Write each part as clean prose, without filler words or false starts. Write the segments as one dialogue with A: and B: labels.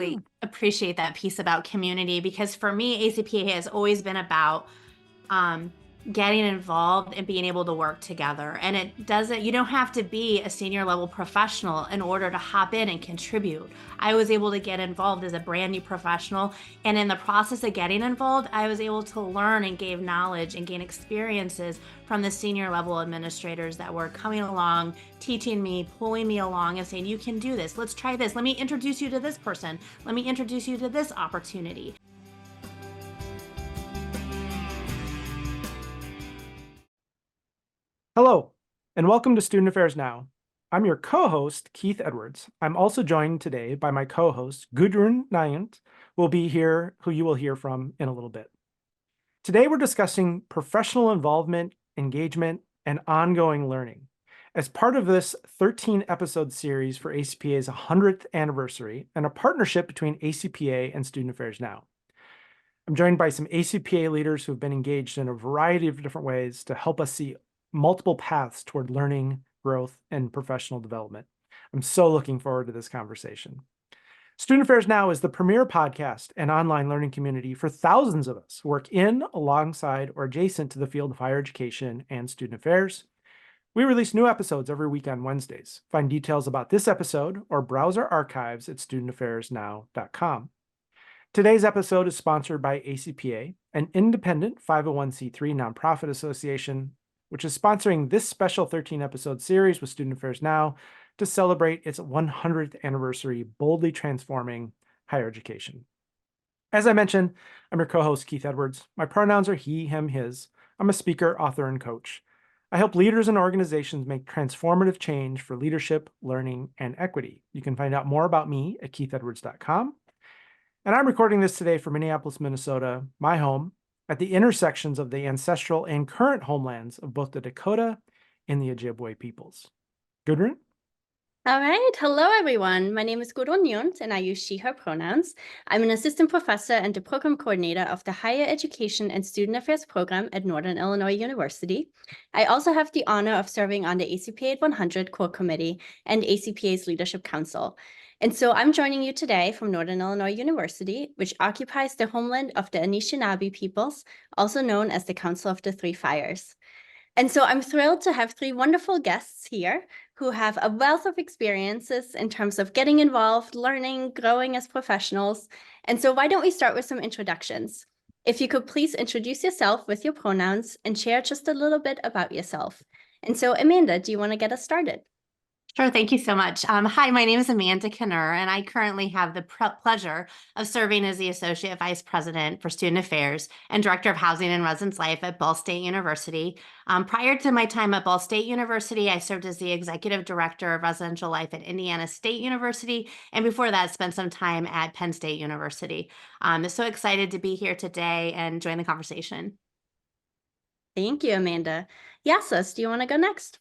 A: really appreciate that piece about community, because for me, ACPA has always been about getting involved and being able to work together. And you don't have to be a senior level professional in order to hop in and contribute. I was able to get involved as a brand new professional. And in the process of getting involved, I was able to learn and gain knowledge and gain experiences from the senior level administrators that were coming along, teaching me, pulling me along and saying, you can do this. Let's try this. Let me introduce you to this person. Let me introduce you to this opportunity.
B: Hello, and welcome to Student Affairs Now. I'm your co-host, Keith Edwards. I'm also joined today by my co-host, Gudrun Nyant, who you will hear from in a little bit. Today, we're discussing professional involvement, engagement, and ongoing learning as part of this 13-episode series for ACPA's 100th anniversary and a partnership between ACPA and Student Affairs Now. I'm joined by some ACPA leaders who have been engaged in a variety of different ways to help us see multiple paths toward learning, growth, and professional development. I'm so looking forward to this conversation. Student Affairs Now is the premier podcast and online learning community for thousands of us who work in, alongside, or adjacent to the field of higher education and student affairs. We release new episodes every week on Wednesdays. Find details about this episode or browse our archives at studentaffairsnow.com. Today's episode is sponsored by ACPA, an independent 501c3 nonprofit association, which is sponsoring this special 13-episode series with Student Affairs Now to celebrate its 100th anniversary, boldly transforming higher education. As I mentioned, I'm your co-host, Keith Edwards. My pronouns are he, him, his. I'm a speaker, author, and coach. I help leaders and organizations make transformative change for leadership, learning, and equity. You can find out more about me at keithedwards.com. And I'm recording this today from Minneapolis, Minnesota, my home, at the intersections of the ancestral and current homelands of both the Dakota and the Ojibwe peoples. Gudrun?
C: All right. Hello, everyone. My name is Gudrun Nyant, and I use she, her pronouns. I'm an assistant professor and the program coordinator of the Higher Education and Student Affairs program at Northern Illinois University. I also have the honor of serving on the ACPA 100 Core Committee and ACPA's Leadership Council. And so I'm joining you today from Northern Illinois University, which occupies the homeland of the Anishinaabe peoples, also known as the Council of the Three Fires. And so I'm thrilled to have three wonderful guests here who have a wealth of experiences in terms of getting involved, learning, growing as professionals. And so why don't we start with some introductions? If you could please introduce yourself with your pronouns and share just a little bit about yourself. And so Amanda, do you want to get us started?
A: Sure. Thank you so much. Hi, my name is Amanda Knerr, and I currently have the pleasure of serving as the Associate Vice President for Student Affairs and Director of Housing and Residence Life at Ball State University. Prior to my time at Ball State University, I served as the Executive Director of Residential Life at Indiana State University, and before that, spent some time at Penn State University. I'm so excited to be here today and join the conversation.
C: Thank you, Amanda. Yasas, do you want to go next?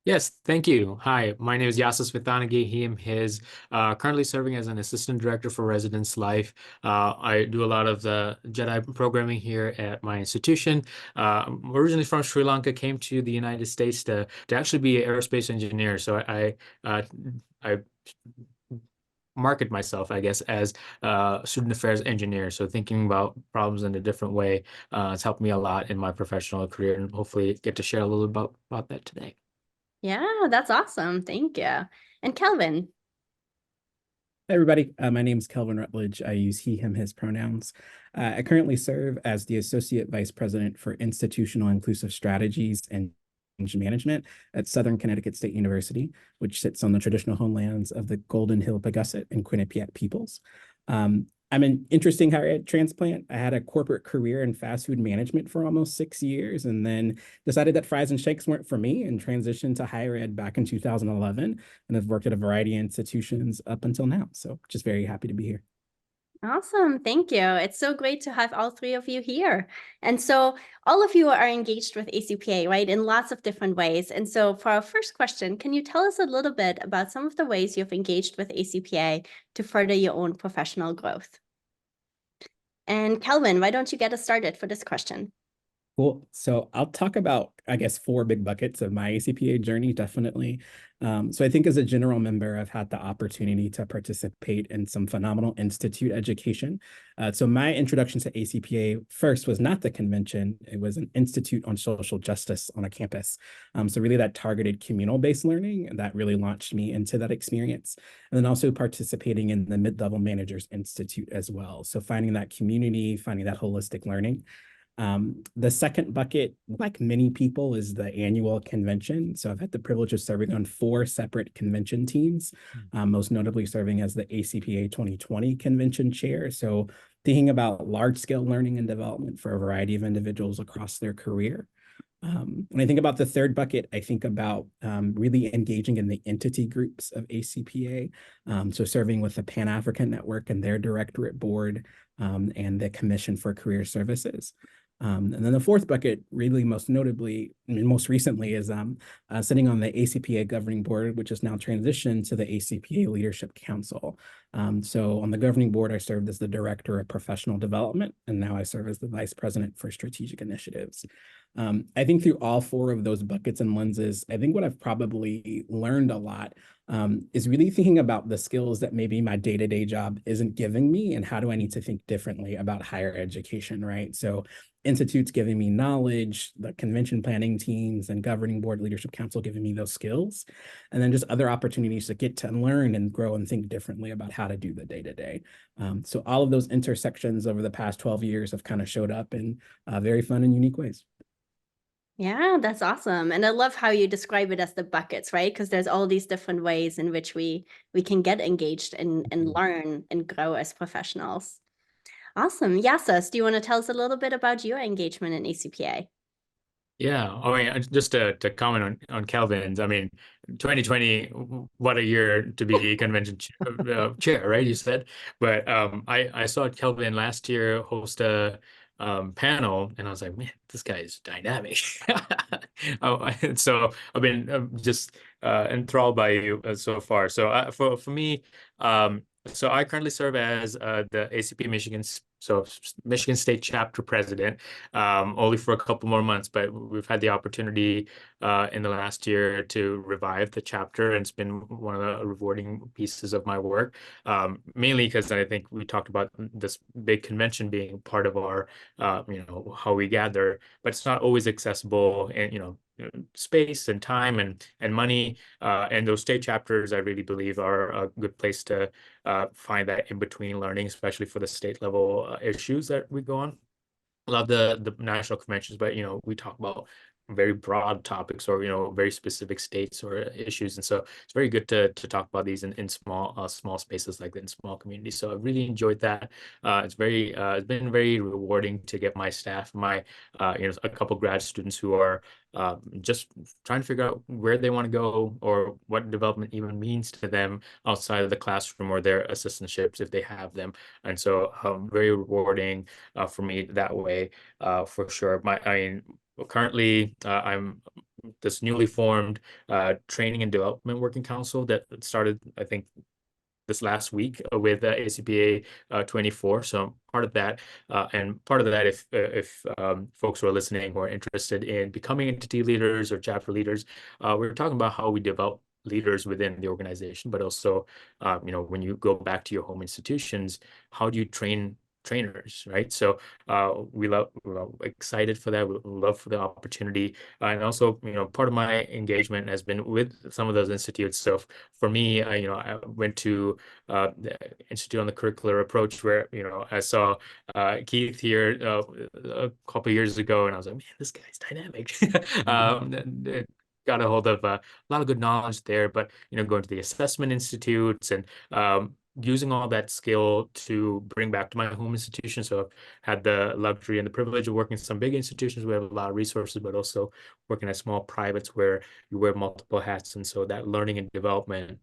D: Yes, thank you. Hi, my name is Yasas Vithanage, he, him, his, currently serving as an assistant director for residence life. I do a lot of the Jedi programming here at my institution. I'm originally from Sri Lanka, came to the United States to actually be an aerospace engineer. So I market myself, I guess, as a student affairs engineer. So thinking about problems in a different way has helped me a lot in my professional career, and hopefully get to share a little bit about that today.
C: Yeah, that's awesome. Thank you. And Kelvin.
E: Hey everybody, my name is Kelvin Rutledge. I use he, him, his pronouns. I currently serve as the Associate Vice President for Institutional Inclusive Strategies and Change Management at Southern Connecticut State University, which sits on the traditional homelands of the Golden Hill Pagusset and Quinnipiac peoples. I'm an interesting higher ed transplant. I had a corporate career in fast food management for almost 6 years, and then decided that fries and shakes weren't for me and transitioned to higher ed back in 2011, and have worked at a variety of institutions up until now. So just very happy to be here.
C: Awesome. Thank you. It's so great to have all three of you here. And so all of you are engaged with ACPA, right, in lots of different ways. And so for our first question, can you tell us a little bit about some of the ways you've engaged with ACPA to further your own professional growth? And Kelvin, why don't you get us started for this question?
E: Cool. So I'll talk about, I guess, 4 big buckets of my ACPA journey, definitely. So I think as a general member, I've had the opportunity to participate in some phenomenal institute education. So my introduction to ACPA first was not the convention. It was an institute on social justice on a campus. So really that targeted communal-based learning, and that really launched me into that experience. And then also participating in the Mid-Level Managers Institute as well. So finding that community, finding that holistic learning. The second bucket, like many people, is the annual convention. So I've had the privilege of serving on 4 separate convention teams, most notably serving as the ACPA 2020 convention chair. So thinking about large-scale learning and development for a variety of individuals across their career. When I think about the third bucket, I think about really engaging in the entity groups of ACPA. So serving with the Pan-African Network and their directorate board and the Commission for Career Services. And then the fourth bucket, really most notably, and most recently, is sitting on the ACPA governing board, which is now transitioned to the ACPA Leadership Council. So on the governing board, I served as the Director of Professional Development, and now I serve as the Vice President for Strategic Initiatives. I think through all 4 of those buckets and lenses, I think what I've probably learned a lot is really thinking about the skills that maybe my day-to-day job isn't giving me, and how do I need to think differently about higher education, right? So institutes giving me knowledge, the convention planning teams and governing board leadership council giving me those skills, and then just other opportunities to get to learn and grow and think differently about how to do the day-to-day. So all of those intersections over the past 12 years have kind of showed up in very fun and unique ways.
C: Yeah, that's awesome. And I love how you describe it as the buckets, right? Because there's all these different ways in which we can get engaged and learn and grow as professionals. Awesome. Yasas, do you want to tell us a little bit about your engagement in ACPA?
D: Yeah, I mean, just to comment on Kelvin's, I mean, 2020, what a year to be convention chair, right? You said, but I saw Kelvin last year host a panel, and I was like, man, this guy is dynamic. So I've been just enthralled by you so far. So for me, so I currently serve as the ACP Michigan State chapter president, only for a couple more months, but we've had the opportunity in the last year to revive the chapter, and it's been one of the rewarding pieces of my work, mainly because I think we talked about this big convention being part of our, how we gather, but it's not always accessible, and space and time and money, and those state chapters I really believe are a good place to find that in-between learning, especially for the state level issues that we go on. I love the national conventions, but we talk about very broad topics, or very specific states or issues, and so it's very good to talk about these in small spaces like that, in small communities. So I really enjoyed that. It's been very rewarding to get my staff, a couple grad students who are just trying to figure out where they want to go, or what development even means to them outside of the classroom, or their assistantships if they have them. And so very rewarding for me that way, for sure. Currently, I'm this newly formed training and development working council that started, I think, this last week with ACPA 24. So part of that, and part of that, if folks who are listening who are interested in becoming entity leaders or chapter leaders, we're talking about how we develop leaders within the organization, but also, when you go back to your home institutions, how do you train trainers, right? So we're excited for that. We love for the opportunity, and also, part of my engagement has been with some of those institutes. So for me, I went to the Institute on the Curricular Approach, where I saw Keith here a couple of years ago, and I was like, man, this guy's dynamic. Got a hold of a lot of good knowledge there, but going to the assessment institutes and using all that skill to bring back to my home institution. So I've had the luxury and the privilege of working in some big institutions where we have a lot of resources, but also working at small privates where you wear multiple hats. And so that learning and development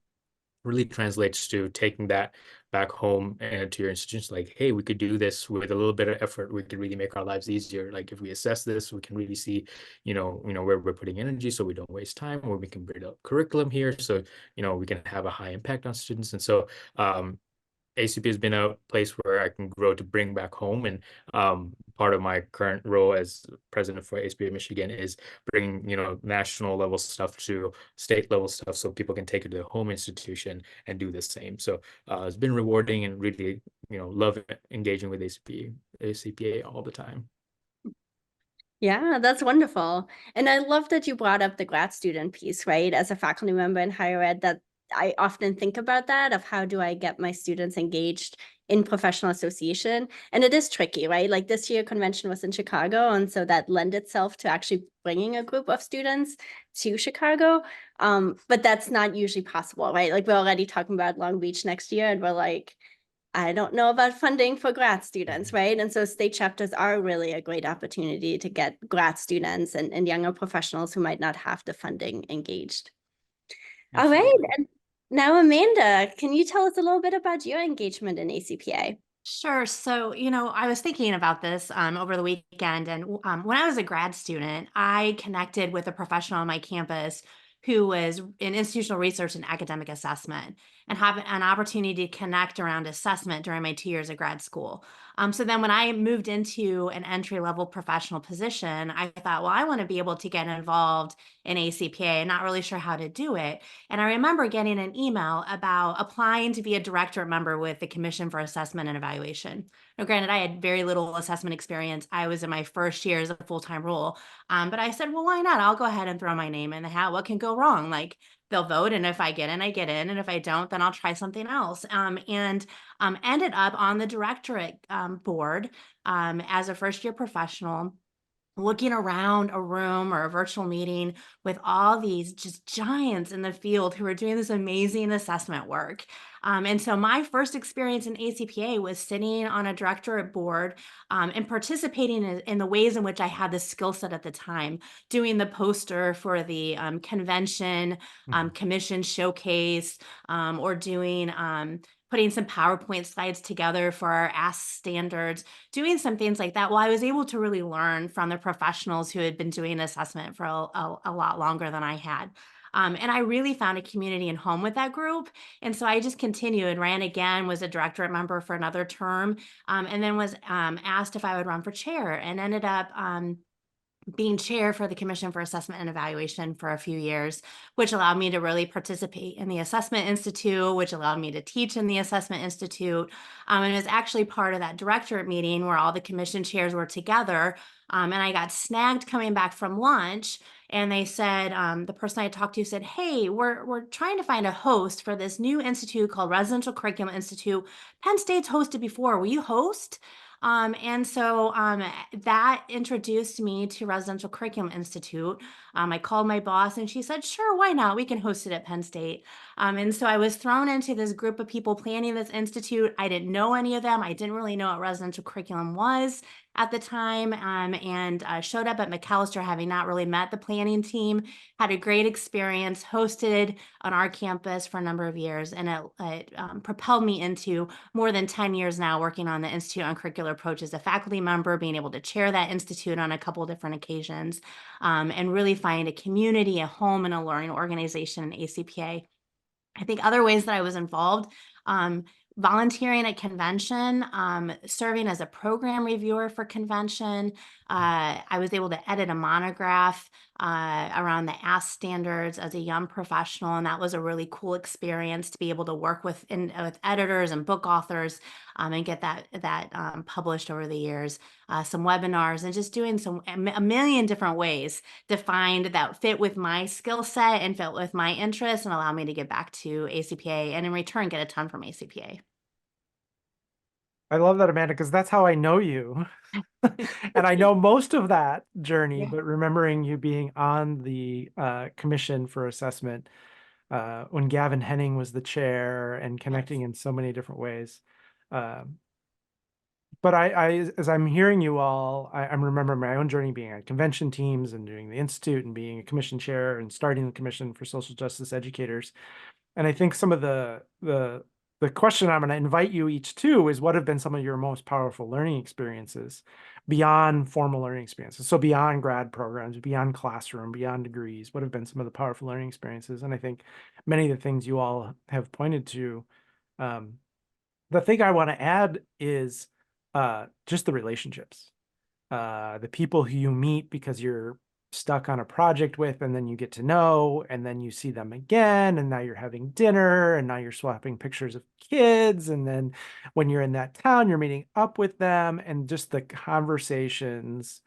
D: really translates to taking that back home and to your institutions, like, hey, we could do this with a little bit of effort. We could really make our lives easier. Like, if we assess this, we can really see, where we're putting energy, so we don't waste time, or we can build a curriculum here, so we can have a high impact on students. And so ACP has been a place where I can grow to bring back home. And part of my current role as president for ACPA Michigan is bringing, national level stuff to state level stuff so people can take it to their home institution and do the same. So it's been rewarding and really, love engaging with ACPA all the time.
C: Yeah, that's wonderful. And I love that you brought up the grad student piece, right? As a faculty member in higher ed, that I often think about that of how do I get my students engaged in professional association? And it is tricky, right? Like this year convention was in Chicago. And so that lent itself to actually bringing a group of students to Chicago. But that's not usually possible, right? Like we're already talking about Long Beach next year and we're like, I don't know about funding for grad students, right? And so state chapters are really a great opportunity to get grad students and younger professionals who might not have the funding engaged. All right. And now, Amanda, can you tell us a little bit about your engagement in ACPA?
A: Sure. So, I was thinking about this over the weekend, and when I was a grad student, I connected with a professional on my campus who was in institutional research and academic assessment, and have an opportunity to connect around assessment during my 2 years of grad school. So then when I moved into an entry-level professional position, I thought, well, I want to be able to get involved in ACPA, not really sure how to do it. And I remember getting an email about applying to be a directorate member with the Commission for Assessment and Evaluation. Now, granted, I had very little assessment experience. I was in my first year as a full-time role. But I said, well, why not? I'll go ahead and throw my name in the hat. What can go wrong? Like, they'll vote, and if I get in, I get in. And if I don't, then I'll try something else. And ended up on the directorate board as a first-year professional, looking around a room or a virtual meeting with all these just giants in the field who are doing this amazing assessment work. And so my first experience in ACPA was sitting on a directorate board and participating in the ways in which I had the skill set at the time, doing the poster for the convention, commission showcase, or doing putting some PowerPoint slides together for our Ask standards, doing some things like that. Well, I was able to really learn from the professionals who had been doing assessment for a lot longer than I had. And I really found a community and home with that group. And so I just continued, ran again, was a directorate member for another term, and then was asked if I would run for chair, and ended up being chair for the Commission for Assessment and Evaluation for a few years, which allowed me to really participate in the Assessment Institute, which allowed me to teach in the Assessment Institute. And it was actually part of that directorate meeting where all the commission chairs were together. And I got snagged coming back from lunch, and they said, the person I talked to said, hey, we're trying to find a host for this new institute called Residential Curriculum Institute. Penn State's hosted before. Will you host? And so that introduced me to Residential Curriculum Institute. I called my boss and she said, sure, why not? We can host it at Penn State. And so I was thrown into this group of people planning this institute. I didn't know any of them. I didn't really know what residential curriculum was at the time, and showed up at McAllister having not really met the planning team, had a great experience, hosted on our campus for a number of years, and it propelled me into more than 10 years now working on the Institute on Curricular Approach as a faculty member, being able to chair that institute on a couple of different occasions, and really find a community, a home, and a learning organization in ACPA. I think other ways that I was involved, volunteering at convention, serving as a program reviewer for convention. I was able to edit a monograph around the Ask standards as a young professional, and that was a really cool experience to be able to work with editors and book authors and get that published over the years. Some webinars, and just doing a million different ways to find that fit with my skill set and fit with my interests and allow me to get back to ACPA, and in return get a ton from ACPA.
B: I love that, Amanda, because that's how I know you. And I know most of that journey, but remembering you being on the Commission for Assessment when Gavin Henning was the chair, and connecting in so many different ways. But as I'm hearing you all, I'm remembering my own journey being at convention teams and doing the Institute and being a commission chair and starting the Commission for Social Justice Educators. And I think some of the question I'm going to invite you each to is, what have been some of your most powerful learning experiences beyond formal learning experiences? So beyond grad programs, beyond classroom, beyond degrees, what have been some of the powerful learning experiences? And I think many of the things you all have pointed to the thing I want to add is just the relationships, the people who you meet because you're stuck on a project with, and then you get to know, and then you see them again, and now you're having dinner, and now you're swapping pictures of kids, and then when you're in that town, you're meeting up with them, and just the conversations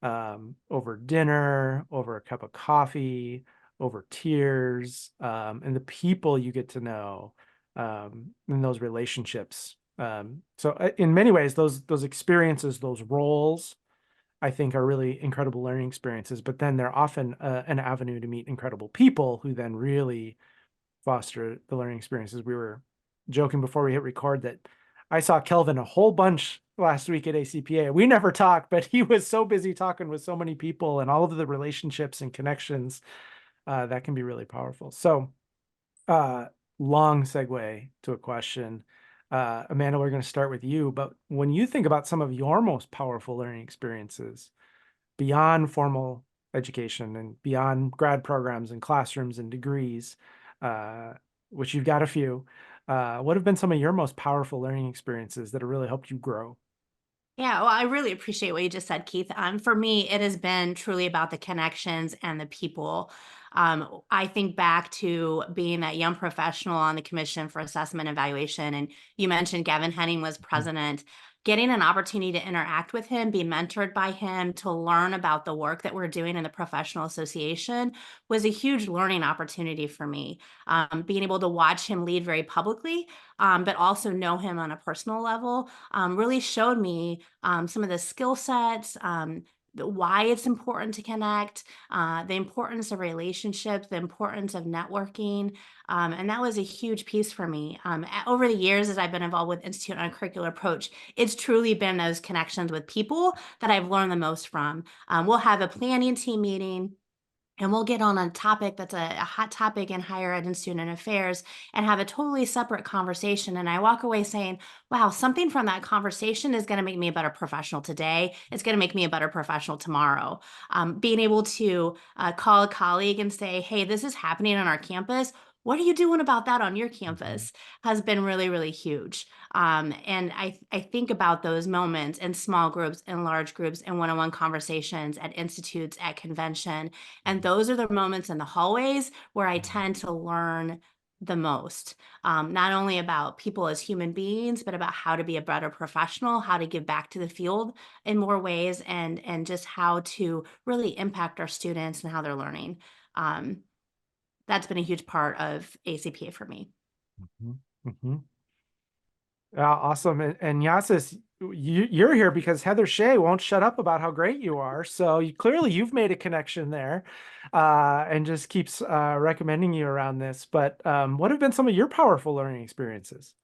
B: over dinner, over a cup of coffee, over tears, and the people you get to know, in those relationships. So in many ways, those experiences, those roles, I think are really incredible learning experiences, but then they're often an avenue to meet incredible people who then really foster the learning experiences. We were joking before we hit record that I saw Kelvin a whole bunch last week at ACPA. We never talked, but he was so busy talking with so many people and all of the relationships and connections that can be really powerful. So long segue to a question. Amanda, we're going to start with you, but when you think about some of your most powerful learning experiences beyond formal education and beyond grad programs and classrooms and degrees, which you've got a few, what have been some of your most powerful learning experiences that have really helped you grow?
A: Yeah, well, I really appreciate what you just said, Keith. For me, it has been truly about the connections and the people. I think back to being that young professional on the Commission for Assessment and Evaluation, and you mentioned Gavin Henning was president. Getting an opportunity to interact with him, be mentored by him, to learn about the work that we're doing in the professional association was a huge learning opportunity for me. Being able to watch him lead very publicly, but also know him on a personal level, really showed me some of the skill sets, why it's important to connect, the importance of relationships, the importance of networking. And that was a huge piece for me. Over the years, as I've been involved with Institute on a Curricular Approach, it's truly been those connections with people that I've learned the most from. We'll have a planning team meeting, and we'll get on a topic that's a hot topic in higher ed and student affairs and have a totally separate conversation. And I walk away saying, wow, something from that conversation is going to make me a better professional today. It's going to make me a better professional tomorrow. Being able to call a colleague and say, hey, this is happening on our campus. What are you doing about that on your campus has been really, really huge. And I think about those moments in small groups, in large groups, in one-on-one conversations at institutes, at convention. And those are the moments in the hallways where I tend to learn the most, not only about people as human beings, but about how to be a better professional, how to give back to the field in more ways, and just how to really impact our students and how they're learning. That's been a huge part of ACPA for me.
B: Awesome. And Yasas, you're here because Heather Shea won't shut up about how great you are. So clearly you've made a connection there, and just keeps recommending you around this. But what have been some of your powerful learning experiences?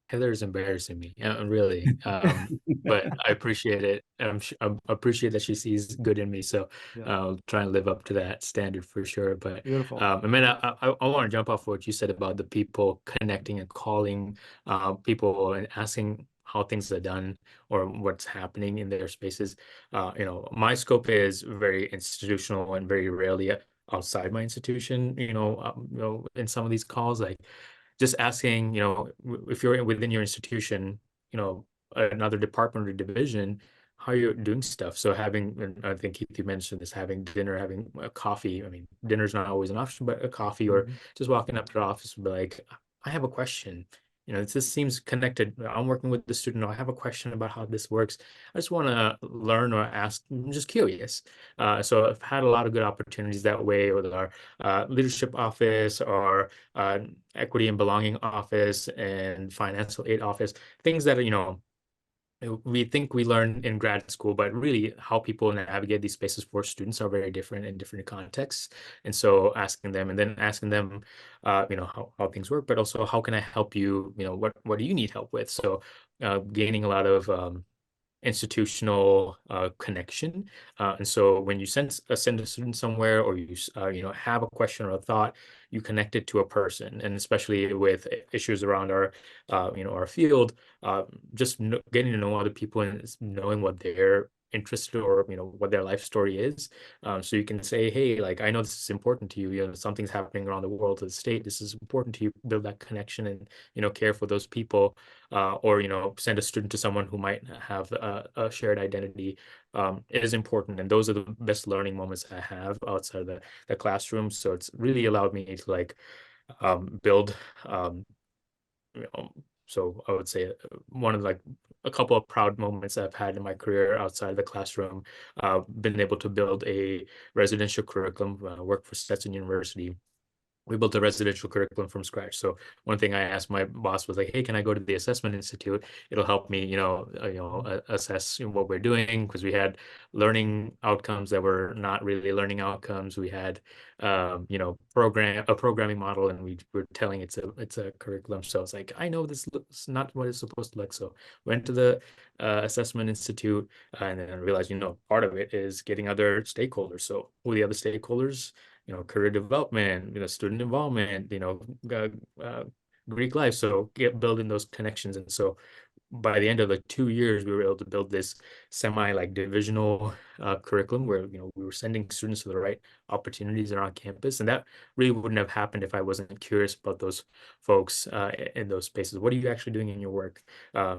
D: Heather's embarrassing me, really. But I appreciate it. I appreciate that she sees good in me. So I'll try and live up to that standard for sure. But
B: Beautiful.
D: I mean, I want to jump off what you said about the people connecting and calling people and asking how things are done or what's happening in their spaces. My scope is very institutional and very rarely outside my institution. In some of these calls, like just asking, if you're within your institution, another department or division, how you're doing stuff. So and I think Keith, you mentioned this, having dinner, having a coffee. I mean, dinner's not always an option, but a coffee or just walking up to the office and be like, I have a question. This seems connected. I'm working with the student. I have a question about how this works. I just want to learn or ask. I'm just curious. So I've had a lot of good opportunities that way with our leadership office, or equity and belonging office, and financial aid office. Things that we think we learn in grad school, but really how people navigate these spaces for students are very different in different contexts. And so asking them how things work, but also how can I help you? What do you need help with? So gaining a lot of institutional connection. And so when you send a student somewhere, or you have a question or a thought, you connect it to a person. And especially with issues around our field, just getting to know other people and knowing what their interested, or what their life story is, so you can say, hey, like, I know this is important to you, something's happening around the world or the state, this is important to you, build that connection and care for those people, or send a student to someone who might have a shared identity. It is important, and those are the best learning moments I have outside of the classroom. So it's really allowed me to like build so I would say one of like a couple of proud moments I've had in my career outside of the classroom, been able to build a residential curriculum, work for Stetson University. We built a residential curriculum from scratch. So one thing I asked my boss was like, hey, can I go to the assessment institute? It'll help me, assess what we're doing, because we had learning outcomes that were not really learning outcomes. We had, a programming model, and we were telling it's a curriculum. So I was like, I know this looks not what it's supposed to look. So went to the assessment institute, and then I realized, part of it is getting other stakeholders. So who are the other stakeholders? Career development, student involvement, Greek life. So building those connections. And so by the end of the 2 years, we were able to build this semi like divisional curriculum where, we were sending students to the right opportunities around campus. And that really wouldn't have happened if I wasn't curious about those folks in those spaces. What are you actually doing in your work?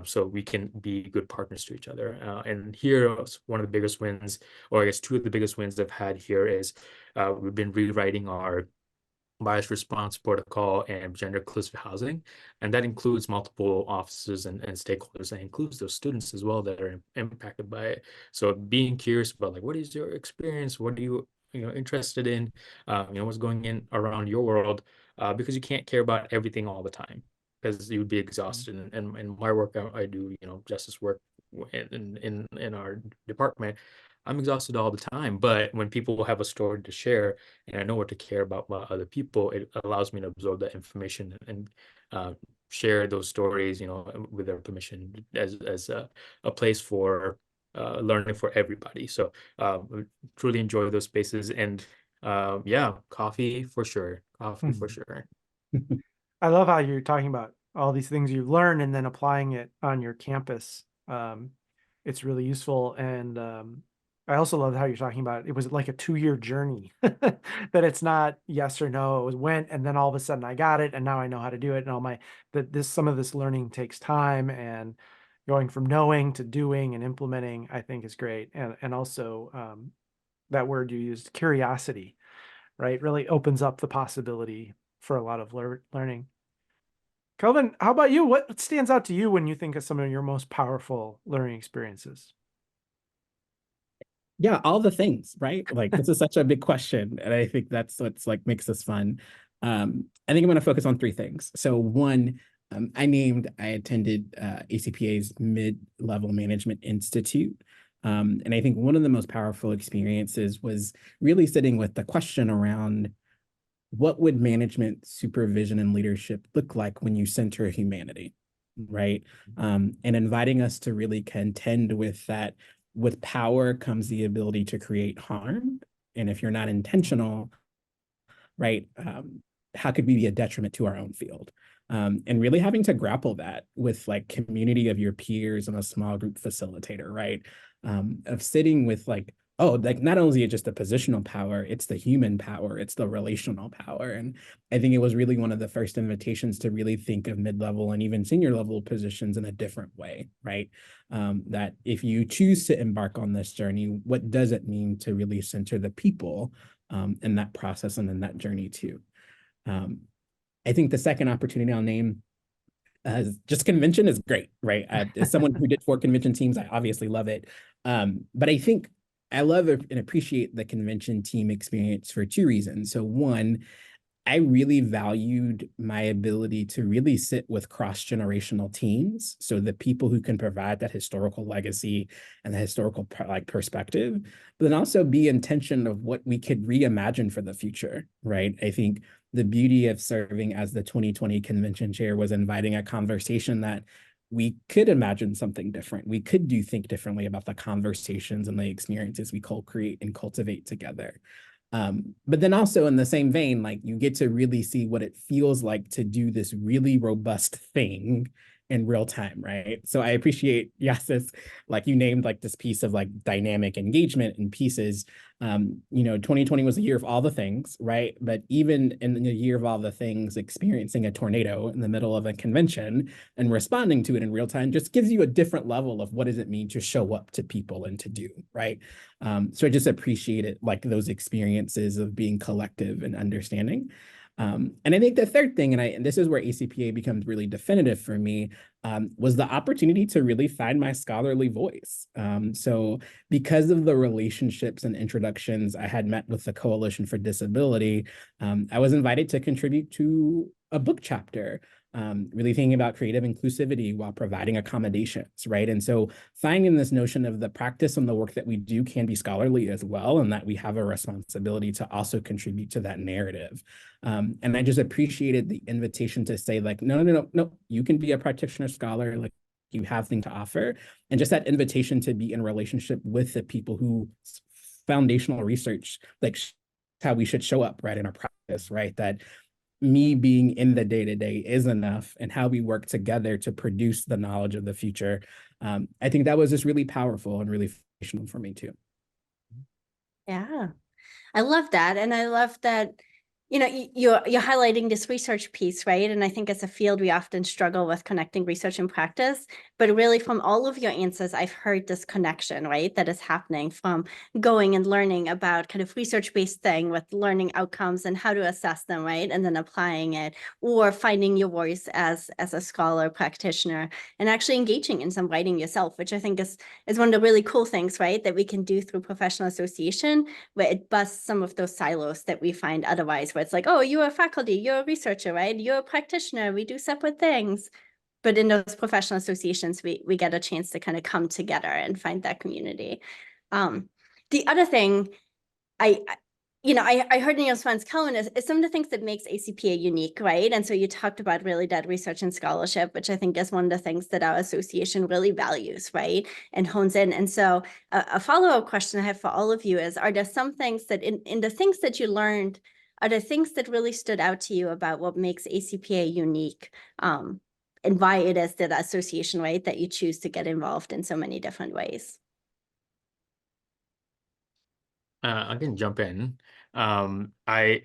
D: So we can be good partners to each other. And here, one of the biggest wins, or I guess two of the biggest wins I've had here is we've been rewriting our bias response protocol and gender inclusive housing. And that includes multiple offices and stakeholders. That includes those students as well that are impacted by it. So being curious about like, what is your experience? What are you, interested in? What's going in around your world? Because you can't care about everything all the time, because you would be exhausted. And my work, I do, justice work in our department. I'm exhausted all the time, but when people have a story to share and I know what to care about other people, it allows me to absorb that information and share those stories, with their permission, as a place for learning for everybody. So truly enjoy those spaces, and yeah, coffee for sure. Coffee for sure.
B: I love how you're talking about all these things you've learned and then applying it on your campus. It's really useful. And I also love how you're talking about it was like a 2-year journey, that it's not yes or no. It was went, and then all of a sudden I got it, and now I know how to do it. And some of this learning takes time, and going from knowing to doing and implementing, I think is great. And also that word you used, curiosity, right? Really opens up the possibility for a lot of learning. Kelvin, how about you? What stands out to you when you think of some of your most powerful learning experiences?
E: Yeah, all the things, right? Like, this is such a big question, and I think that's what's like makes this fun. I think I'm going to focus on 3 things. So one, I attended ACPA's Mid-Level Management Institute. And I think one of the most powerful experiences was really sitting with the question around what would management, supervision, and leadership look like when you center humanity, right? And inviting us to really contend with that. With power comes the ability to create harm. And if you're not intentional, right, how could we be a detriment to our own field? And really having to grapple that with like community of your peers and a small group facilitator, right? Of sitting with like, oh, like not only is it just the positional power, it's the human power, it's the relational power. And I think it was really one of the first invitations to really think of mid-level and even senior level positions in a different way, right? That if you choose to embark on this journey, what does it mean to really center the people in that process and in that journey too? I think the second opportunity I'll name, just convention is great, right? As someone who did 4 convention teams, I obviously love it. But I think I love and appreciate the convention team experience for 2 reasons. So one, I really valued my ability to really sit with cross-generational teams. So the people who can provide that historical legacy and the historical perspective, but then also be intention of what we could reimagine for the future, right? I think the beauty of serving as the 2020 convention chair was inviting a conversation that we could imagine something different. We could think differently about the conversations and the experiences we co-create and cultivate together. But then also in the same vein, like you get to really see what it feels like to do this really robust thing in real time, right? So I appreciate, Yasas, like you named like this piece of like dynamic engagement and pieces. 2020 was a year of all the things, right? But even in the year of all the things, experiencing a tornado in the middle of a convention and responding to it in real time just gives you a different level of what does it mean to show up to people and to do, right? So I just appreciate it, like those experiences of being collective and understanding. And I think the third thing, and this is where ACPA becomes really definitive for me, was the opportunity to really find my scholarly voice. So because of the relationships and introductions I had met with the Coalition for Disability, I was invited to contribute to a book chapter, really thinking about creative inclusivity while providing accommodations, right? And so finding this notion of the practice and the work that we do can be scholarly as well, and that we have a responsibility to also contribute to that narrative. And I just appreciated the invitation to say like, no, you can be a practitioner scholar, like you have things to offer. And just that invitation to be in relationship with the people who foundational research, like how we should show up, right, in our practice, right? That me being in the day-to-day is enough, and how we work together to produce the knowledge of the future. I think that was just really powerful and really foundational for me too.
C: Yeah, I love that. And I love that, you're highlighting this research piece, right? And I think as a field, we often struggle with connecting research and practice, but really from all of your answers, I've heard this connection, right? That is happening from going and learning about kind of research-based thing with learning outcomes and how to assess them, right? And then applying it, or finding your voice as a scholar practitioner and actually engaging in some writing yourself, which I think is one of the really cool things, right? That we can do through professional association, where it busts some of those silos that we find otherwise, where it's like, oh, you're a faculty, you're a researcher, right? You're a practitioner, we do separate things. But in those professional associations, we get a chance to kind of come together and find that community. The other thing I heard in your response, Kelvin, is some of the things that makes ACPA unique, right? And so you talked about really that research and scholarship, which I think is one of the things that our association really values, right? And hones in. And so a follow-up question I have for all of you is, are there some things that in the things that you learned, are there things that really stood out to you about what makes ACPA unique, and why it is that association, right, that you choose to get involved in so many different ways?
D: I can jump in. I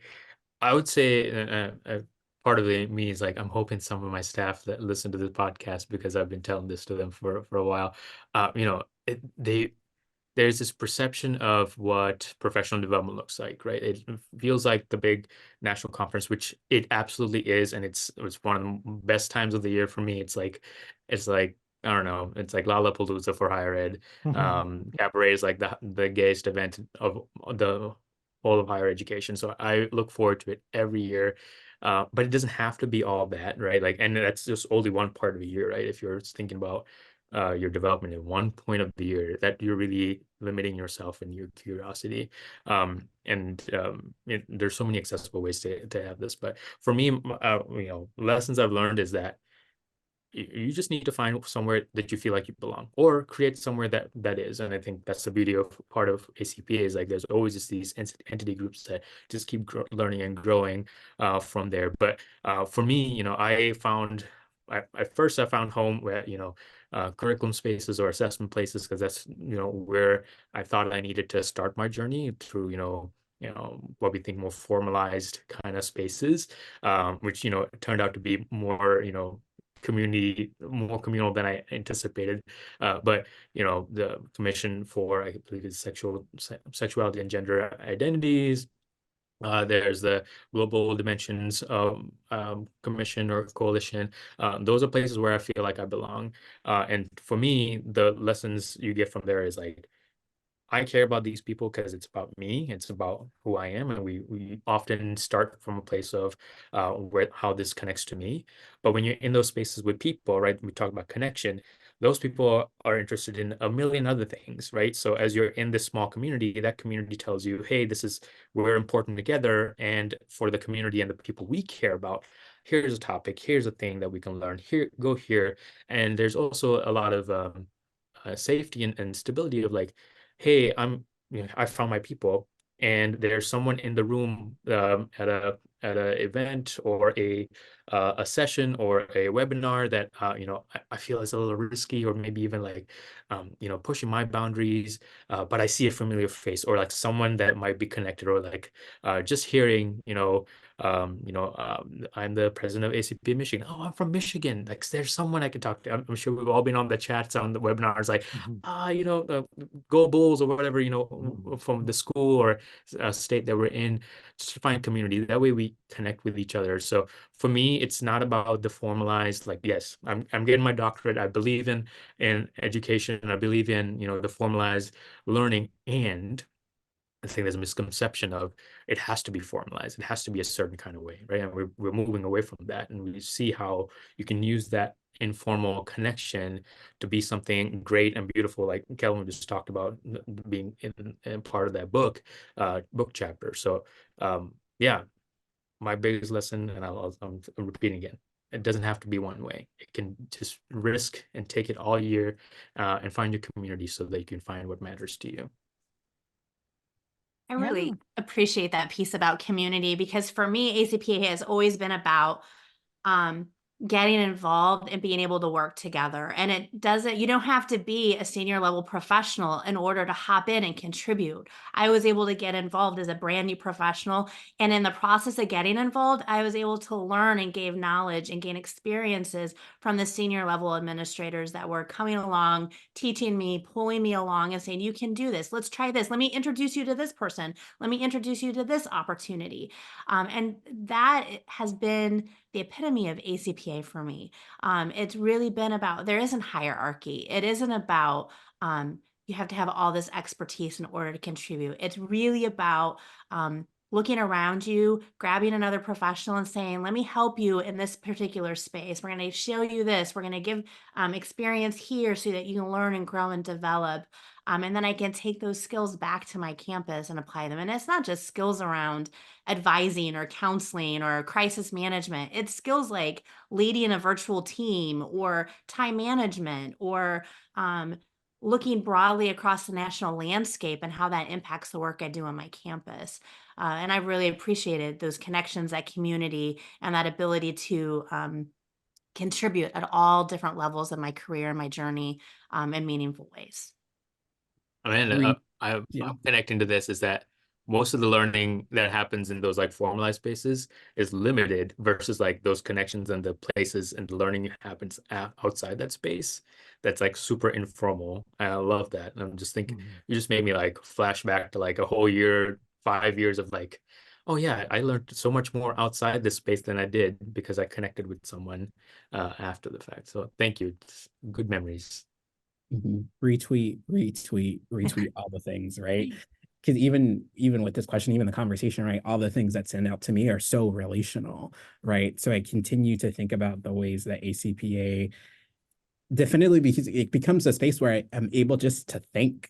D: would say part of me is like I'm hoping some of my staff that listen to this podcast, because I've been telling this to them for a while. There's this perception of what professional development looks like, right? It feels like the big national conference, which it absolutely is, and it's one of the best times of the year for me. It's like I don't know, it's like Lollapalooza for higher ed. Cabaret is like the gayest event of the whole of higher education. So I look forward to it every year. But it doesn't have to be all that, right? Like, and that's just only one part of the year, right? If you're thinking about your development in one point of the year, that you're really limiting yourself and your curiosity. There's so many accessible ways to have this. But for me, lessons I've learned is that you just need to find somewhere that you feel like you belong, or create somewhere that is. And I think that's the beauty of part of ACPA, is like there's always just these entity groups that just keep learning and growing from there. But for me, I found home where curriculum spaces or assessment places, because that's where I thought I needed to start my journey through what we think more formalized kind of spaces, which turned out to be more more communal than I anticipated. But the Commission for, I believe it's Sexuality and Gender Identities. There's the Global Dimensions Commission or Coalition. Those are places where I feel like I belong. And for me, the lessons you get from there is like, I care about these people because it's about me. It's about who I am, and we often start from a place of how this connects to me. But when you're in those spaces with people, right? We talk about connection. Those people are interested in a million other things, right? So as you're in this small community, that community tells you, hey, we're important together, and for the community and the people we care about, here's a topic, here's a thing that we can learn. Here, go here, and there's also a lot of safety and stability of like, hey, I found my people. and there's someone in the room at a event or a session or a webinar that I feel is a little risky, or maybe even like pushing my boundaries, but I see a familiar face, or like someone that might be connected, or like just hearing I'm the president of ACP Michigan. Oh, I'm from Michigan. Like, there's someone I can talk to. I'm sure we've all been on the chats, on the webinars, like, go Bulls, or whatever, from the school or state that we're in, just to find community. That way we connect with each other. So for me, it's not about the formalized, like, yes, I'm getting my doctorate. I believe in education. I believe in, the formalized learning. And I think there's a misconception of it has to be formalized. It has to be a certain kind of way, right? And we're moving away from that. And we see how you can use that informal connection to be something great and beautiful, like Kelvin just talked about being in part of that book chapter. So yeah, my biggest lesson, and I'm repeating again, it doesn't have to be one way. It can just risk and take it all year and find your community so that you can find what matters to you.
A: I really appreciate that piece about community, because for me, ACPA has always been about getting involved and being able to work together. And you don't have to be a senior level professional in order to hop in and contribute. I was able to get involved as a brand new professional. And in the process of getting involved, I was able to learn and gain knowledge and gain experiences from the senior level administrators that were coming along, teaching me, pulling me along and saying, you can do this. Let's try this. Let me introduce you to this person. Let me introduce you to this opportunity. And that has been the epitome of ACPA for me. It's really been about, there isn't hierarchy. It isn't about, you have to have all this expertise in order to contribute. It's really about looking around you, grabbing another professional and saying, let me help you in this particular space. We're going to show you this. We're going to give experience here so that you can learn and grow and develop. And then I can take those skills back to my campus and apply them. And it's not just skills around advising or counseling or crisis management. It's skills like leading a virtual team, or time management, or looking broadly across the national landscape and how that impacts the work I do on my campus. And I really appreciated those connections, that community, and that ability to contribute at all different levels of my career and my journey in meaningful ways.
D: I mean, I'm connecting to this is that most of the learning that happens in those like formalized spaces is limited versus like those connections and the places and the learning happens outside that space. That's like super informal. And I love that. And I'm just thinking, you just made me like flashback to like a whole year, 5 years of like, oh yeah, I learned so much more outside this space than I did because I connected with someone after the fact. So thank you. It's good memories.
E: Retweet all the things, right? Because even with this question, even the conversation, right, all the things that stand out to me are so relational, right? So I continue to think about the ways that ACPA definitely, because it becomes a space where I'm able just to think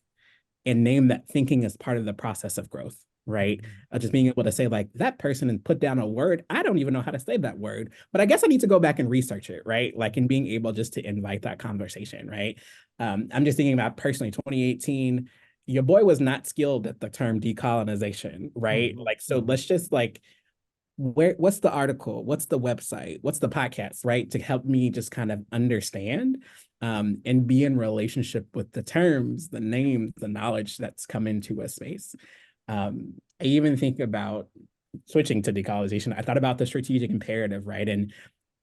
E: and name that thinking as part of the process of growth, right? Just being able to say like, that person and put down a word, I don't even know how to say that word, but I guess I need to go back and research it, right? Like, in being able just to invite that conversation, right? I'm just thinking about personally, 2018, your boy was not skilled at the term decolonization, right? Like, so let's just like, what's the article? What's the website? What's the podcast, right? To help me just kind of understand and be in relationship with the terms, the names, the knowledge that's come into a space. I even think about switching to decolonization. I thought about the strategic imperative, right? And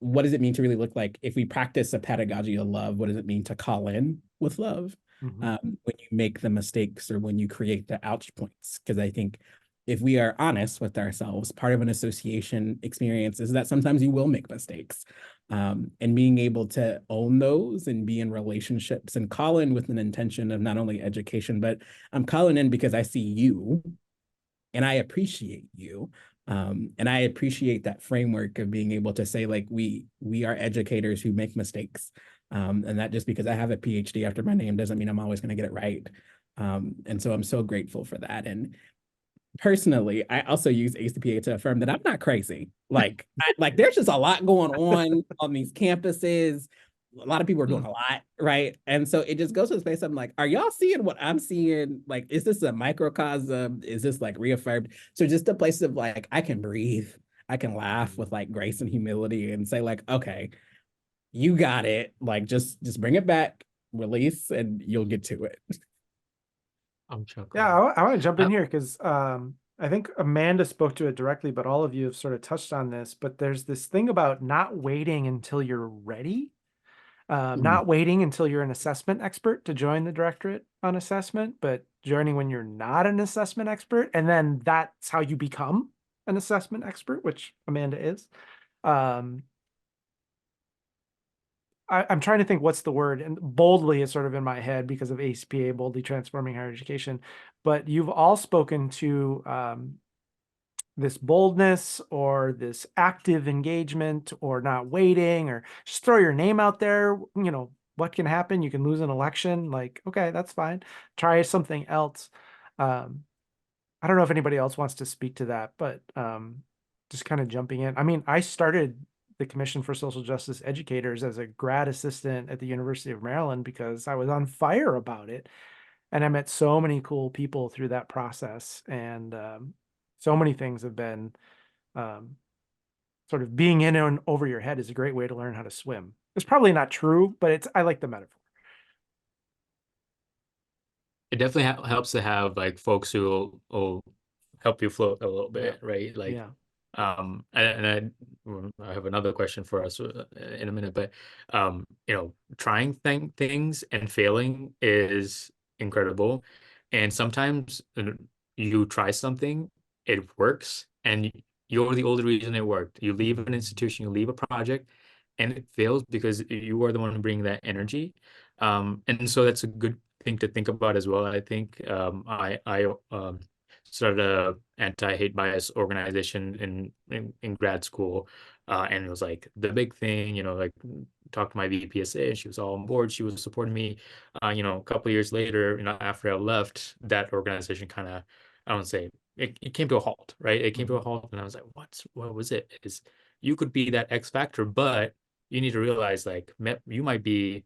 E: what does it mean to really look like, if we practice a pedagogy of love, what does it mean to call in with love when you make the mistakes or when you create the ouch points? Because I think if we are honest with ourselves, part of an association experience is that sometimes you will make mistakes. And being able to own those and be in relationships and call in with an intention of not only education, but I'm calling in because I see you and I appreciate you. And I appreciate that framework of being able to say, like, we are educators who make mistakes. And that just because I have a PhD after my name doesn't mean I'm always going to get it right. And so I'm so grateful for that. And personally, I also use ACPA to affirm that I'm not crazy. Like, there's just a lot going on these campuses. a lot of people are doing a lot, right? And so it just goes to the space. I'm like, are y'all seeing what I'm seeing? Like, is this a microcosm? Is this like reaffirmed? So just a place of like, I can breathe, I can laugh with like grace and humility and say like, okay, you got it. Like, just bring it back, release, and you'll get to it.
D: I'm chuckling.
B: Yeah, I want to jump in here because I think Amanda spoke to it directly, but all of you have sort of touched on this. But there's this thing about not waiting until you're ready, not waiting until you're an assessment expert to join the directorate on assessment, but joining when you're not an assessment expert. And then that's how you become an assessment expert, which Amanda is. I'm trying to think what's the word, and boldly is sort of in my head because of ACPA, boldly transforming higher education. But you've all spoken to this boldness or this active engagement or not waiting or just throw your name out there. You know, what can happen? You can lose an election. Like, okay, that's fine. Try something else. I don't know if anybody else wants to speak to that, but just kind of jumping in. I mean, I started the Commission for Social Justice Educators as a grad assistant at the University of Maryland because I was on fire about it. And I met so many cool people through that process. And so many things have been sort of being in and over your head is a great way to learn how to swim. It's probably not true, but I like the metaphor.
D: It definitely helps to have like folks who will help you float a little bit, right? Like,
B: Yeah.
D: and I have another question for us in a minute, but you know, trying things and failing is incredible, and sometimes you try something, it works, and you're the only reason it worked. You leave an institution, you leave a project, and it fails because you are the one bringing that energy, and so that's a good thing to think about as well. I think I started a anti-hate bias organization in grad school, and it was like the big thing, you know, like talked to my VPSA and she was all on board. She was supporting me. You know, a couple of years later, you know, after I left, that organization kind of, I don't say it came to a halt, right? It came to a halt, and I was like, what was it? Is you could be that X factor, but you need to realize like you might be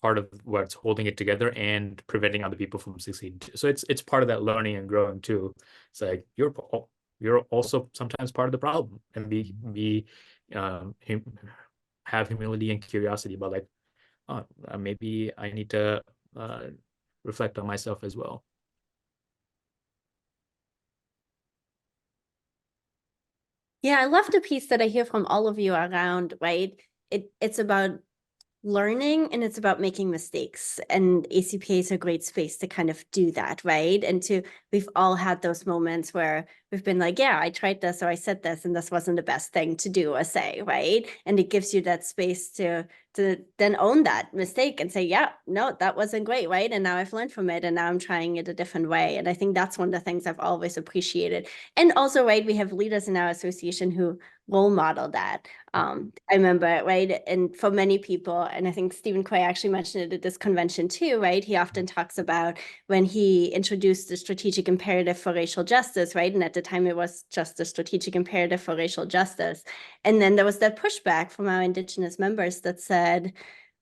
D: part of what's holding it together and preventing other people from succeeding. So it's part of that learning and growing too. It's like you're also sometimes part of the problem, and um, have humility and curiosity about like, oh, maybe I need to reflect on myself as well.
C: Yeah, I love the piece that I hear from all of you around, right? It's about learning and it's about making mistakes, and ACPA is a great space to kind of do that, right? And we've all had those moments where we've been like, yeah, I tried this or I said this and this wasn't the best thing to do or say, right? And it gives you that space to then own that mistake and say, yeah, no, that wasn't great, right? And now I've learned from it and now I'm trying it a different way. And I think that's one of the things I've always appreciated. And also, right, we have leaders in our association who role model that. I remember, right, and for many people, and I think Stephen Quay actually mentioned it at this convention too, right? He often talks about when he introduced the strategic imperative for racial justice, right? And at the time it was just the strategic imperative for racial justice. And then there was that pushback from our Indigenous members that said,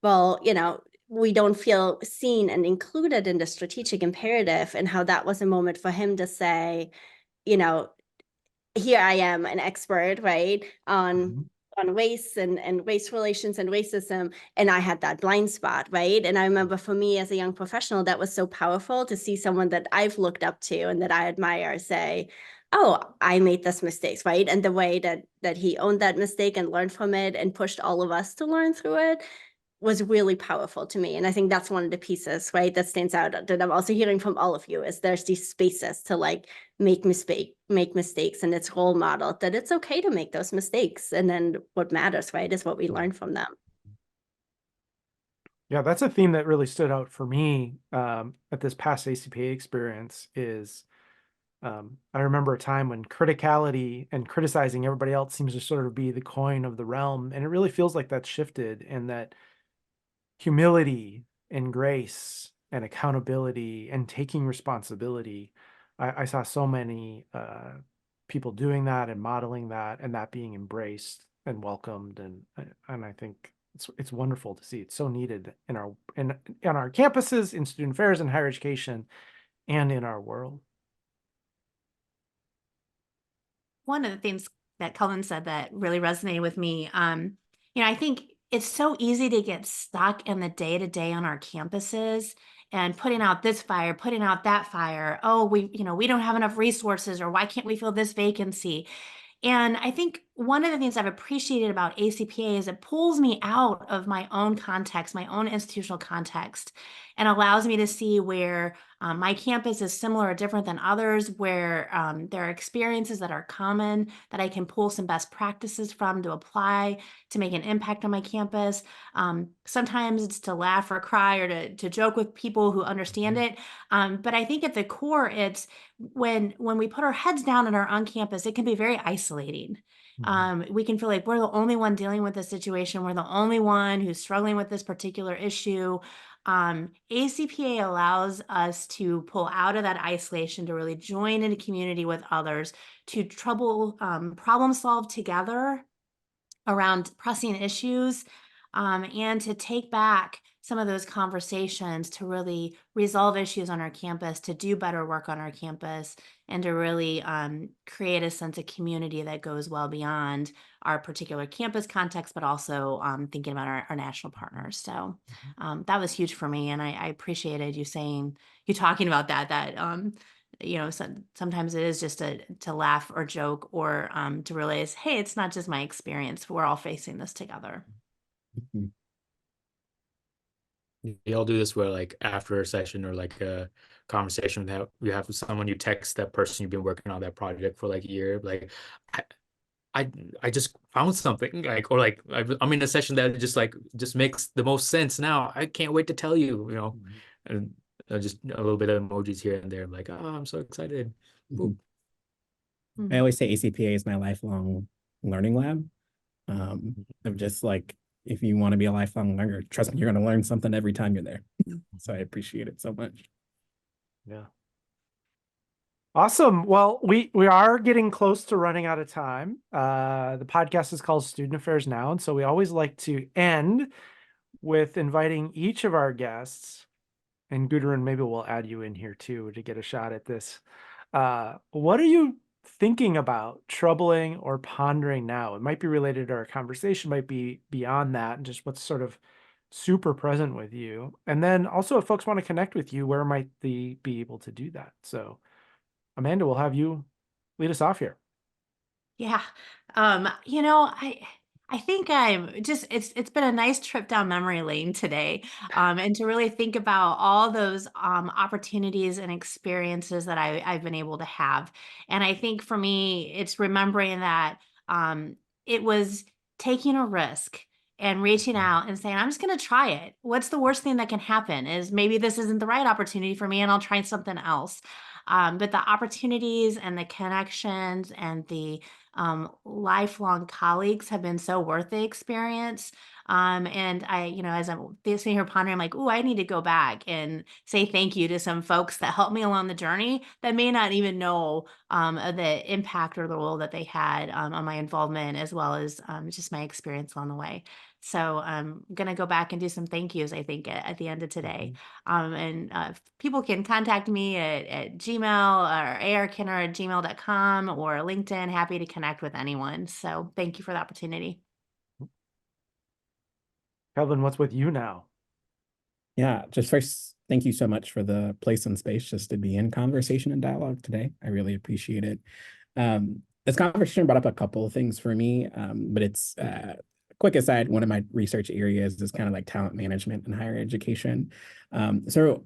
C: well, you know, we don't feel seen and included in the strategic imperative, and how that was a moment for him to say, you know, here I am, an expert, right, on race and race relations and racism, and I had that blind spot, right? And I remember for me as a young professional, that was so powerful to see someone that I've looked up to and that I admire say, oh, I made this mistake, right? And the way that he owned that mistake and learned from it and pushed all of us to learn through it was really powerful to me. And I think that's one of the pieces, right, that stands out that I'm also hearing from all of you is there's these spaces to like make mistakes, and it's role modeled that it's okay to make those mistakes. And then what matters, right, is what we learn from them.
B: Yeah, that's a theme that really stood out for me at this past ACPA experience is I remember a time when criticality and criticizing everybody else seems to sort of be the coin of the realm. And it really feels like that's shifted, and that humility and grace and accountability and taking responsibility. I saw so many people doing that and modeling that, and that being embraced and welcomed. And I think It's wonderful to see. It's so needed in our campuses, in student affairs, in higher education, and in our world.
A: One of the things that Kelvin said that really resonated with me, I think it's so easy to get stuck in the day-to-day on our campuses and putting out this fire, putting out that fire. Oh, we don't have enough resources, or why can't we fill this vacancy? And I think one of the things I've appreciated about ACPA is it pulls me out of my own context, my own institutional context, and allows me to see where my campus is similar or different than others, where there are experiences that are common that I can pull some best practices from to apply to make an impact on my campus. Sometimes it's to laugh or cry or to joke with people who understand it. But I think at the core, it's when we put our heads down and are on campus, it can be very isolating. We can feel like we're the only one dealing with this situation. We're the only one who's struggling with this particular issue. ACPA allows us to pull out of that isolation, to really join in a community with others, to problem solve together around pressing issues, and to take back some of those conversations to really resolve issues on our campus, to do better work on our campus, and to really create a sense of community that goes well beyond our particular campus context, but also thinking about our national partners. So that was huge for me, and I appreciated you talking about that sometimes it is just to laugh or joke, or to realize, hey, it's not just my experience. We're all facing this together.
E: Mhm.
D: We all do this where, like, after a session or like a conversation that you have with someone, you text that person you've been working on that project for like a year, like, I just found something, like, or like I'm in a session that just makes the most sense now. I can't wait to tell you, and just a little bit of emojis here and there. I'm like, oh, I'm so excited.
E: Mhm.
A: Mhm.
E: I always say ACPA is my lifelong learning lab. Of just like, if you want to be a lifelong learner, trust me, you're going to learn something every time you're there. So I appreciate it so much.
B: Yeah. Awesome. Well, we are getting close to running out of time. The podcast is called Student Affairs Now, and so we always like to end with inviting each of our guests, and Gudrun, maybe we'll add you in here too to get a shot at this. What are you thinking about, troubling, or pondering now? It might be related to our conversation, might be beyond that, and just what's sort of super present with you. And then also, if folks want to connect with you, where might they be able to do that? So Amanda, we'll have you lead us off here.
A: Yeah. I think it's been a nice trip down memory lane today. And to really think about all those opportunities and experiences that I've been able to have. And I think for me, it's remembering that it was taking a risk and reaching out and saying, I'm just going to try it. What's the worst thing that can happen is maybe this isn't the right opportunity for me and I'll try something else. But the opportunities and the connections and the lifelong colleagues have been so worth the experience. And as I'm sitting here pondering, I'm like, oh, I need to go back and say thank you to some folks that helped me along the journey that may not even know the impact or the role that they had on my involvement, as well as just my experience along the way. So I'm going to go back and do some thank yous, I think, at the end of today. And people can contact me at Gmail or arkner@gmail.com or LinkedIn. Happy to connect with anyone. So thank you for the opportunity.
B: Kelvin, what's with you now?
E: Yeah, just first, thank you so much for the place and space just to be in conversation and dialogue today. I really appreciate it. This conversation brought up a couple of things for me, but it's quick aside, one of my research areas is kind of like talent management in higher education. So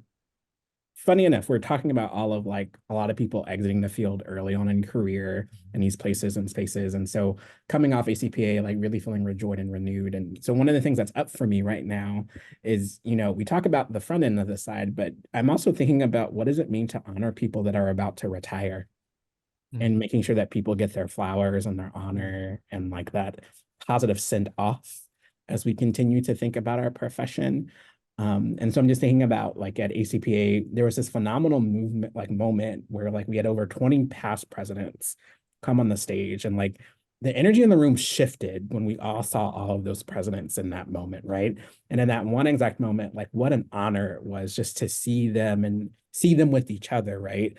E: funny enough, we're talking about all of like a lot of people exiting the field early on in career in these places and spaces. And so coming off ACPA, like really feeling rejoiced and renewed. And so one of the things that's up for me right now is, we talk about the front end of the side, but I'm also thinking about what does it mean to honor people that are about to retire and making sure that people get their flowers and their honor and like that positive send off as we continue to think about our profession. And so I'm just thinking about like at ACPA, there was this phenomenal moment where like we had over 20 past presidents come on the stage and like the energy in the room shifted when we all saw all of those presidents in that moment, right? And in that one exact moment, like what an honor it was just to see them and see them with each other, right?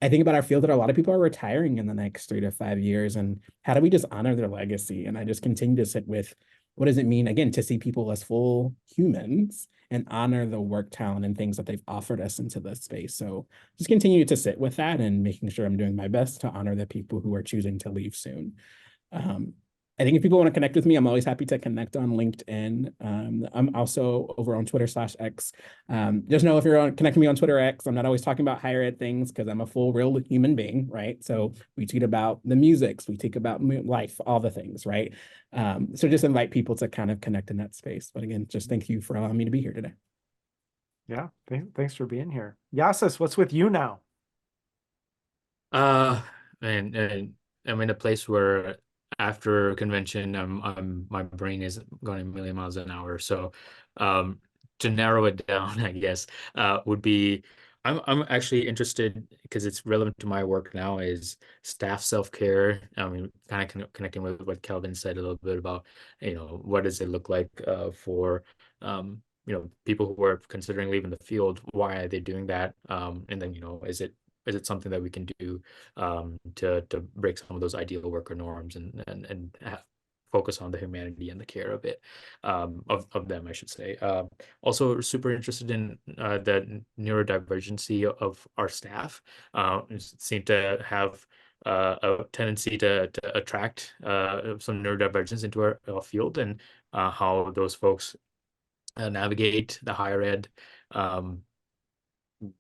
E: I think about our field that a lot of people are retiring in the next 3 to 5 years, and how do we just honor their legacy? And I just continue to sit with, what does it mean, again, to see people as full humans and honor the work, talent, and things that they've offered us into this space. So just continue to sit with that and making sure I'm doing my best to honor the people who are choosing to leave soon. I think if people want to connect with me, I'm always happy to connect on LinkedIn. I'm also over on Twitter/X. Just know if you're connecting me on Twitter X, I'm not always talking about higher ed things because I'm a full real human being, right? So we tweet about the musics, we tweet about life, all the things, right? So just invite people to kind of connect in that space. But again, just thank you for allowing me to be here today.
B: Yeah, thanks for being here. Yasas, what's with you now?
D: And I'm in a place where after convention, my brain is going a million miles an hour. So, to narrow it down, I guess, would be I'm actually interested because it's relevant to my work now is staff self-care. I mean, kind of connecting with what Kelvin said a little bit about, what does it look like for people who are considering leaving the field, why are they doing that? And then, is it something that we can do to break some of those ideal worker norms and focus on the humanity and the care of it, of them, I should say. Also super interested in the neurodivergency of our staff. Seem to have a tendency to attract some neurodivergence into our field, and how those folks navigate the higher ed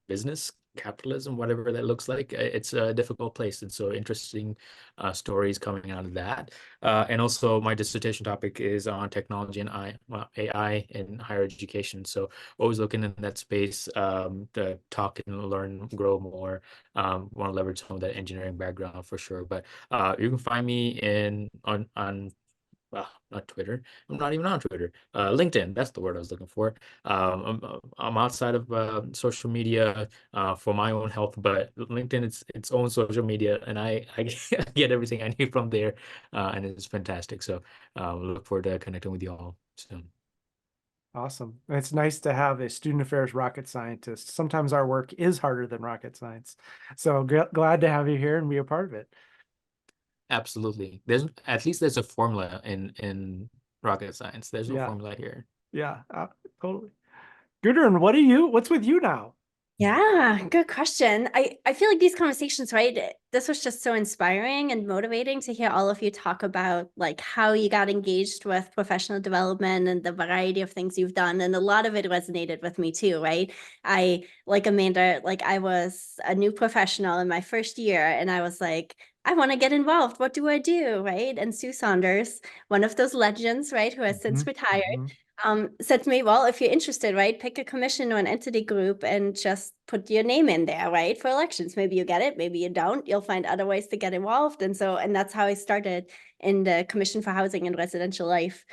D: business, capitalism, whatever that looks like. It's a difficult place, and so interesting stories coming out of that. And also my dissertation topic is on technology and AI in higher education, so always looking in that space to talk and learn, grow more. Want to leverage some of that engineering background for sure. But you can find me on not Twitter. I'm not even on Twitter. LinkedIn, that's the word I was looking for. I'm outside of social media for my own health, but LinkedIn is its own social media, and I get everything I need from there, and it's fantastic. So look forward to connecting with you all soon.
B: Awesome. It's nice to have a student affairs rocket scientist. Sometimes our work is harder than rocket science. So glad to have you here and be a part of it.
D: Absolutely. There's a formula in rocket science. There's no formula here.
B: Yeah, totally. Gudrun, what's with you now?
C: Yeah, good question. I feel like these conversations, right? This was just so inspiring and motivating to hear all of you talk about like how you got engaged with professional development and the variety of things you've done. And a lot of it resonated with me too, right? Like Amanda, like I was a new professional in my first year, and I was like, I want to get involved. What do I do? Right. And Sue Saunders, one of those legends, right, who has since retired, said to me, well, if you're interested, right, pick a commission or an entity group and just put your name in there, right, for elections. Maybe you get it, maybe you don't. You'll find other ways to get involved. And that's how I started in the Commission for Housing and Residential Life.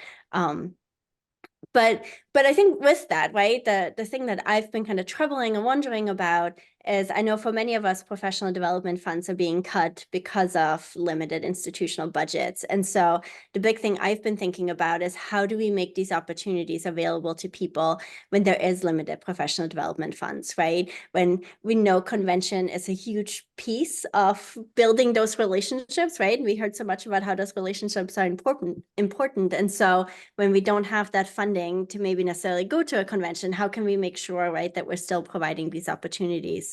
C: But I think with that, right, the thing that I've been kind of troubling and wondering about is, I know for many of us, professional development funds are being cut because of limited institutional budgets. And so the big thing I've been thinking about is, how do we make these opportunities available to people when there is limited professional development funds, right? When we know convention is a huge piece of building those relationships, right? We heard so much about how those relationships are important. And so when we don't have that funding to maybe necessarily go to a convention, how can we make sure, right, that we're still providing these opportunities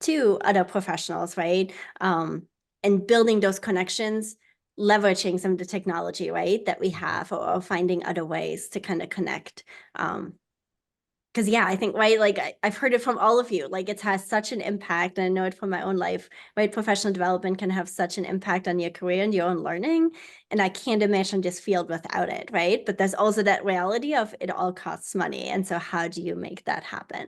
C: to other professionals, right? And building those connections, leveraging some of the technology, right, that we have, or finding other ways to kind of connect. Because yeah, I think, right, like I've heard it from all of you, like it has such an impact, and I know it from my own life, right? Professional development can have such an impact on your career and your own learning, and I can't imagine this field without it, right? But there's also that reality of it all costs money, and so how do you make that happen?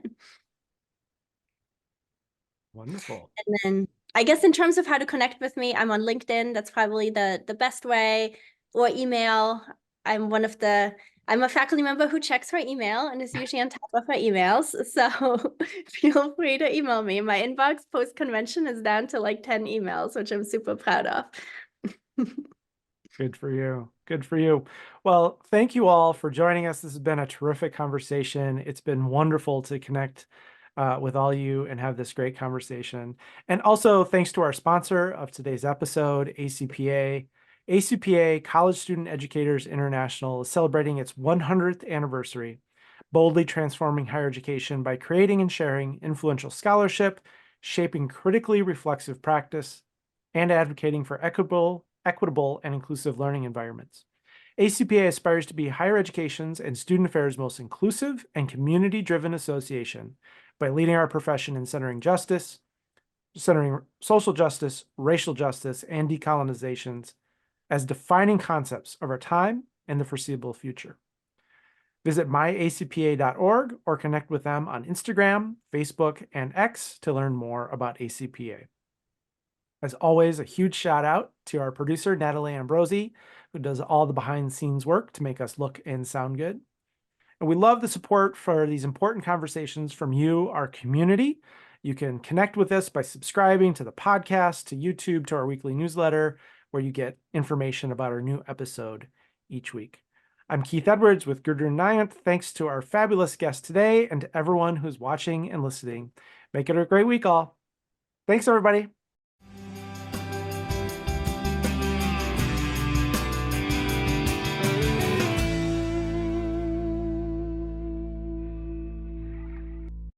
B: Wonderful.
C: And then I guess in terms of how to connect with me, I'm on LinkedIn. That's probably the best way, or email. I'm a faculty member who checks her email and is usually on top of her emails. So feel free to email me. My inbox post-convention is down to like 10 emails, which I'm super proud of.
B: Good for you. Good for you. Well, thank you all for joining us. This has been a terrific conversation. It's been wonderful to connect with all you and have this great conversation. And also thanks to our sponsor of today's episode, ACPA. ACPA, College Student Educators International, is celebrating its 100th anniversary, boldly transforming higher education by creating and sharing influential scholarship, shaping critically reflexive practice, and advocating for equitable and inclusive learning environments. ACPA aspires to be higher education's and student affairs' most inclusive and community-driven association by leading our profession in centering social justice, racial justice, and decolonizations as defining concepts of our time and the foreseeable future. Visit myacpa.org or connect with them on Instagram, Facebook, and X to learn more about ACPA. As always, a huge shout out to our producer, Natalie Ambrosi, who does all the behind the scenes work to make us look and sound good. And we love the support for these important conversations from you, our community. You can connect with us by subscribing to the podcast, to YouTube, to our weekly newsletter, where you get information about our new episode each week. I'm Keith Edwards with Gudrun Nyant. Thanks to our fabulous guest today and to everyone who's watching and listening. Make it a great week, all. Thanks, everybody.